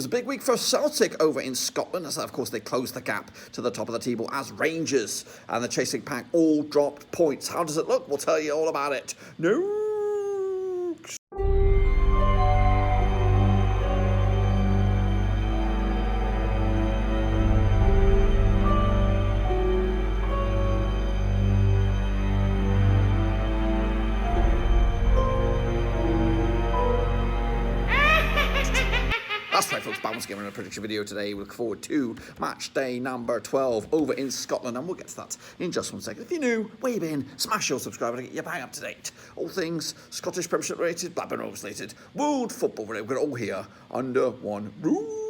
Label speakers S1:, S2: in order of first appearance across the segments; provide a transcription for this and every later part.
S1: It was a big week for Celtic over in Scotland, as of course they closed the gap to the top of the table as Rangers and the chasing pack all dropped points. How does it look? We'll tell you all about it. Nukes! That's right, folks. Balance Gamer in a prediction video today. We look forward to match day number 12 over in Scotland, and we'll get to that in just 1 second. If you're new, wave in, smash your subscribe to get you bang up to date. All things Scottish Premiership related, Blackburn Rovers related, world football related. We've got it all here under one roof.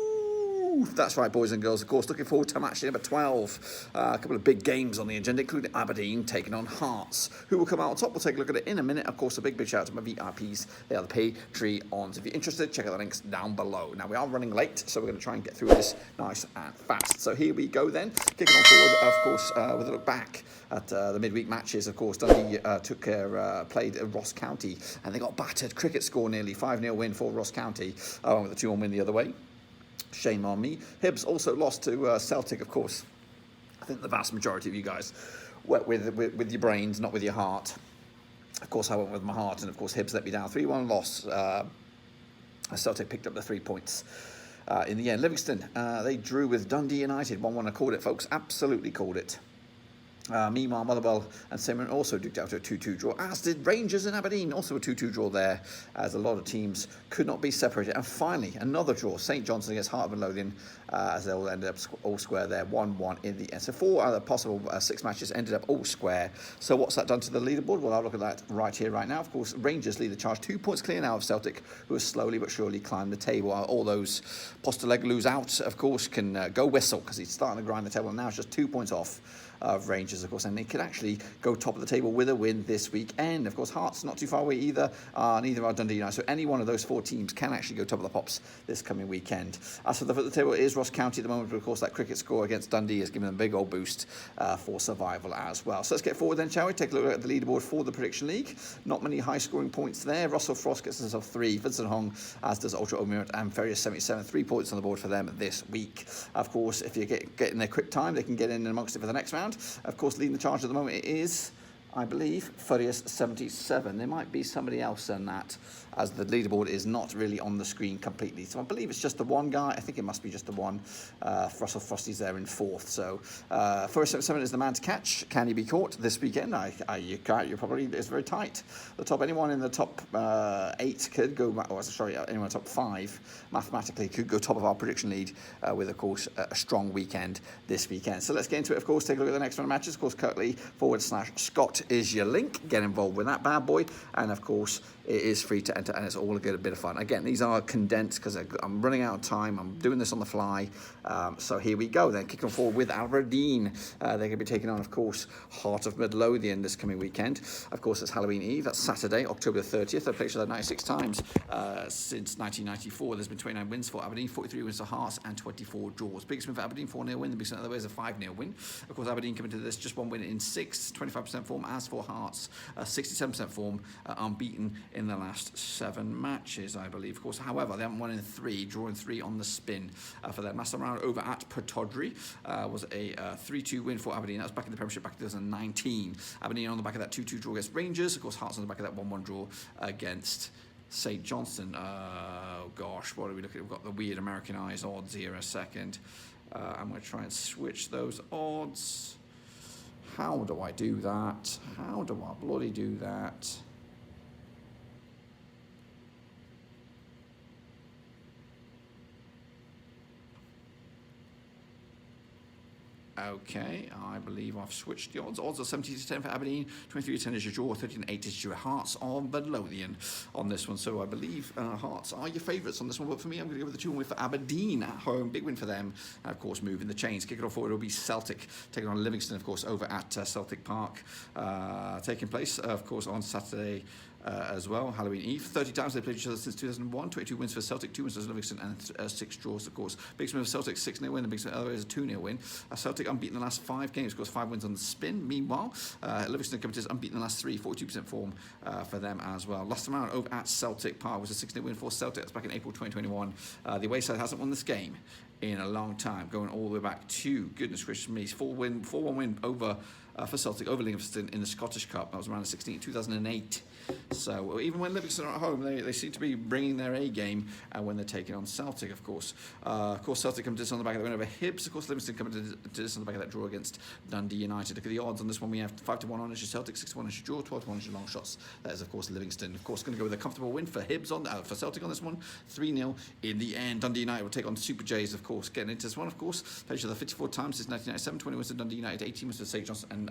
S1: That's right, boys and girls. Of course, looking forward to match day number 12. A couple of big games on the agenda, including Aberdeen taking on Hearts. Who will come out on top? We'll take a look at it in a minute. Of course, a big shout out to my VIPs. They are the Patreons. If you're interested, check out the links down below. Now, we are running late, so we're going to try and get through this nice and fast. So here we go then. Kicking on forward, of course, with a look back at the midweek matches. Of course, Dundee played Ross County, and they got battered. Cricket score nearly 5-0 win for Ross County, along with a 2-1 win the other way. Shame on me. Hibs also lost to Celtic, of course. I think the vast majority of you guys went with your brains, not with your heart. Of course, I went with my heart, and of course, Hibs let me down. 3-1 loss. Celtic picked up the 3 points in the end. Livingston, they drew with Dundee United. 1-1, I called it, folks. Absolutely called it. Meanwhile, Motherwell and Mirren also duked out a 2-2 draw, as did Rangers and Aberdeen, also a 2-2 draw there, as a lot of teams could not be separated. And finally, another draw, St Johnstone against Heart of Midlothian, as they all ended up all square there, 1-1 in the end. So 4 out of the possible 6 matches ended up all square. So what's that done to the leaderboard? Well, I'll look at that right here, right now. Of course, Rangers lead the charge, 2 points clear now of Celtic, who has slowly but surely climbed the table. All those Posteleglu's out, of course, can go whistle, because he's starting to grind the table, and now it's just 2 points off of Rangers, of course, and they could actually go top of the table with a win this weekend. Of course, Hearts not too far away either, neither are Dundee United, so any one of those 4 teams can actually go top of the pops this coming weekend. As for the foot of the table, it is Ross County at the moment, but of course that cricket score against Dundee has given them a big old boost for survival as well. So let's get forward then, shall we? Take a look at the leaderboard for the Prediction League. Not many high-scoring points there. Russell Frost gets himself 3, Vincent Hong, as does Ultra Omirat and Ferrier 77, 3 points on the board for them this week. Of course, if you get in their quick time, they can get in amongst it for the next round. Of course, leading the charge at the moment is, I believe, Furious 77. There might be somebody else than that, as the leaderboard is not really on the screen completely. So I believe it's just the one guy. I think it must be just the one. Russell Frosty's there in 4th. So Furious 77 is the man to catch. Can he be caught this weekend? You can't. You're probably, it's very tight. The top, anyone in the top 8 could go, anyone in the top 5 mathematically could go top of our prediction lead with, of course, a strong weekend this weekend. So let's get into it, of course. Take a look at the next round of matches. Of course, Kirkley/Scott is your link. Get involved with that bad boy, and of course it is free to enter, and it's all a good bit of fun. Again, these are condensed because I'm running out of time. I'm doing this on the fly, so here we go then. Kicking forward with Aberdeen. They're going to be taking on, of course, Heart of Midlothian this coming weekend. Of course, it's Halloween Eve. That's Saturday, October the 30th. They've played each other 96 times since 1994. There's been 29 wins for Aberdeen, 43 wins for Hearts, and 24 draws. Biggest win for Aberdeen, 4-0 win. The biggest win the other way is a 5-0 win. Of course, Aberdeen coming to this just 1 win in 6, 25% form. As for Hearts, 67% form, unbeaten in the last 7 matches, I believe. Of course, however, they haven't won in 3, drawing 3 on the spin for their last round over at Portodry. Was a 3-2 win for Aberdeen. That was back in the Premiership back in 2019. Aberdeen on the back of that 2-2 draw against Rangers. Of course, Hearts on the back of that 1-1 draw against St Johnstone. Oh gosh, what are we looking at? We've got the weird Americanized odds here a second. I'm going to try and switch those odds. How do I do that? How do I bloody do that? Okay, I believe I've switched the odds. Odds are 70-10 for Aberdeen, 23-10 is your draw, 13-8 is your Hearts of Midlothian on this one. So I believe Hearts are your favourites on this one. But for me, I'm going to go with the 2-1 win for Aberdeen at home. Big win for them. And of course, moving the chains. Kick it off forward, it'll be Celtic taking on Livingston, of course, over at Celtic Park. Taking place, of course, on Saturday. as well. Halloween Eve. 30 times they played each other since 2001. 22 wins for Celtic, 2 wins for Livingston, and 6 draws, of course. Biggest win for Celtic, 6-0 win. The biggest other is a 2-0 win. Celtic unbeaten the last 5 games, of course, 5 wins on the spin. Meanwhile, Livingston Committees unbeaten the last 3, 42% form for them as well. Last time around over at Celtic Park was a 6-0 win for Celtic. That's back in April 2021. The away side hasn't won this game in a long time, going all the way back to, goodness gracious me, 4-1 win over for Celtic over Livingston in the Scottish Cup. That was around 2008. So even when Livingston are at home, they seem to be bringing their A game when they're taking on Celtic, of course. Celtic come to this on the back of the win over Hibs. Of course, Livingston come to this on the back of that draw against Dundee United. Look at the odds on this one. We have 5-1 on as your Celtic, 6-1 as your draw, 12-1 as your long shots. That is, of course, Livingston. Of course, going to go with a comfortable win for Hibs for Celtic on this one. 3-0 in the end. Dundee United will take on Super Jays, of course. Getting into this one, of course. Played each other 54 times since 1997. 20 wins to Dundee United, 18 wins to St Johnstone, and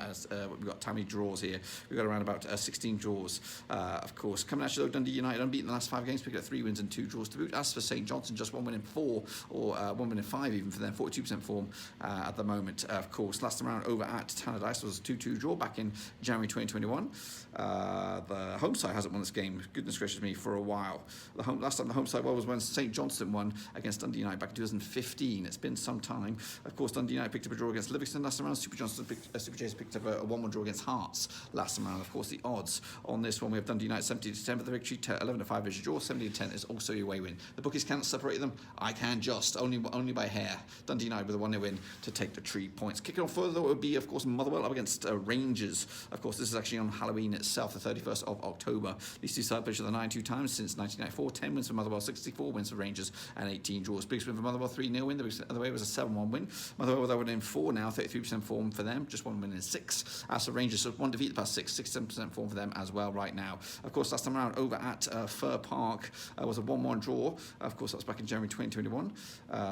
S1: we've got Tammy draws here. We've got around about 16 draws, of course. Coming at you though, Dundee United unbeaten the last 5 games, picked up 3 wins and 2 draws to boot. As for St Johnstone, just 1 win in 4, or 1 win in 5 even for them, 42% form at the moment. Of course, last time around over at Tannadice was a 2-2 draw back in January 2021. The home side hasn't won this game, goodness gracious me, for a while. Last time the home side was when St Johnstone won against Dundee United back in 2015. It's been some time. Of course, Dundee United picked up a draw against Livingston last time around. Super Jays picked up a 1-1 draw against Hearts last time around. Of course, the odds on this one, we have Dundee United 70-10 for the victory, 11-5 is your draw, 70-10 is also your away win. The bookies can't separate them. I can just, only by hair. Dundee United with a 1-0 win to take the 3 points. Kicking off further, though, it would be, of course, Motherwell up against Rangers. Of course, this is actually on Halloween itself, the 31st of October. These two sides played each other 92 times since 1994. 10 wins for Motherwell, 64 wins for Rangers, and 18 draws. Biggest win for Motherwell, 3-0 win. The other way was a 7-1 win. Motherwell with a win in 4 now, 33% form for them, just 1 win in 6. As for Rangers, so 1 defeat the past 6, 67% form for them as well right now. Of course, last time around over at Fir Park was a 1-1 draw. Of course, that was back in January 2021.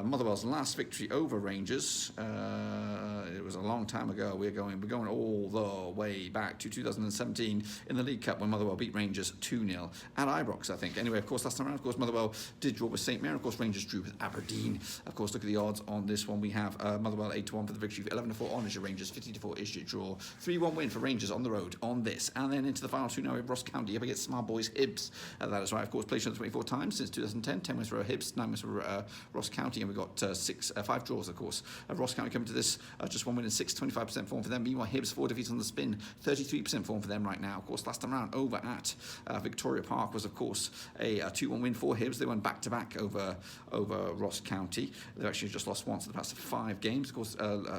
S1: Motherwell's last victory over Rangers. It was a long time ago. We're going all the way back to 2017 in the League Cup when Motherwell beat Rangers 2-0 at Ibrox, I think. Anyway, of course, last time around, of course, Motherwell did draw with St Mirren. Of course, Rangers drew with Aberdeen. Of course, look at the odds on this one. We have Motherwell 8-1 for the victory, 11-4 on is your Rangers, 50-4 is your draw. 3-1 win for Rangers on the road on this. And then into the final 2 now with Ross County up against Smart Boys Hibs. That is right, of course, played 24 times since 2010. 10 wins for Hibs, 9 wins for Ross County, and we've got 5 draws, of course. Ross County coming to this, just 1 win in 6, 25% form for them. Meanwhile, Hibs 4 defeats on the spin, 33% form for them right now. Of course, last time round over at Victoria Park was, of course, a 2-1 win for Hibs. They went back-to-back over Ross County. They've actually just lost once in the past 5 games. Of course,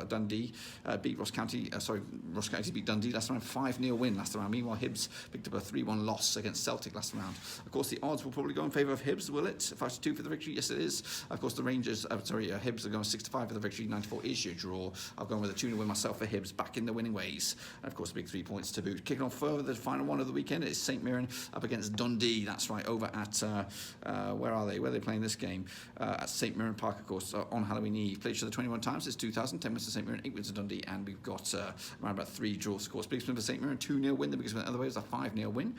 S1: Dundee beat Ross County. Ross County beat Dundee last round, 5-0 win last round. Meanwhile, Hibs picked up a 3-1 loss against Celtic last round. Of course, the odds will probably go in favour of Hibs, will it? 5-2 for the victory, yes it is. Of course, the Rangers, Hibs are going 6-5 for the victory, 94 is your draw. I've gone with a 2-0 win myself for Hibs, back in the winning ways. And of course, a big 3 points to boot. Kicking off further, the final one of the weekend is St Mirren up against Dundee. That's right, over at, where are they? Where are they playing this game? At St Mirren Park, of course, on Halloween Eve. Played each other 21 times since 2000, 10 wins to St Mirren, 8 wins to Dundee, and we've got around about 3 draws, of course. Biggest win for St Mirren, 2-0 win. The biggest win the other way was a 5-0 win.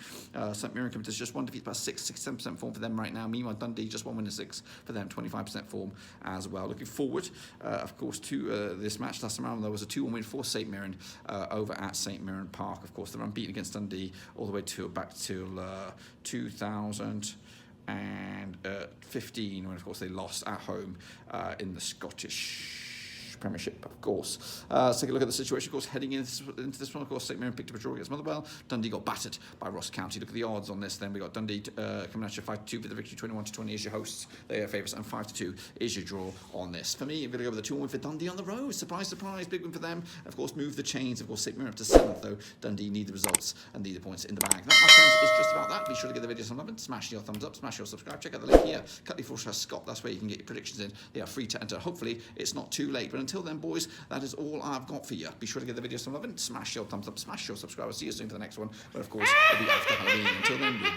S1: St Mirren coming to just 1 defeat past 6, 67% form for them right now. Meanwhile, Dundee just 1 win in 6 for them, 25% form as well. Looking forward, of course, to this match. Last time around, there was a 2-1 win for St Mirren over at St Mirren Park. Of course, they're unbeaten against Dundee all the way back to 2015, when, of course, they lost at home in the Scottish Premiership, of course. Let's take a look at the situation, of course, heading into this one. Of course, St Mirren picked up a draw against Motherwell. Dundee got battered by Ross County. Look at the odds on this then. We got Dundee coming at you 5-2 for the victory, 21-20 is your hosts. They are favourites, and 5-2 is your draw on this. For me, I'm going to go with the 2-1 win for Dundee on the road. Surprise, surprise, big win for them. Of course, move the chains. Of course, St Mirren up to 7th, though. Dundee need the results and need the points in the bag. That, my friends, is just about that. Be sure to give the video some love and smash your thumbs up, smash your subscribe. Check out the link here, Cutley/Scott. That's where you can get your predictions in. They are free to enter. Hopefully, it's not too late. But until then, boys, that is all I've got for you. Be sure to give the video some love and smash your thumbs up, smash your subscribe. I'll see you soon for the next one. But of course, it'll be after Halloween. Until then, goodbye.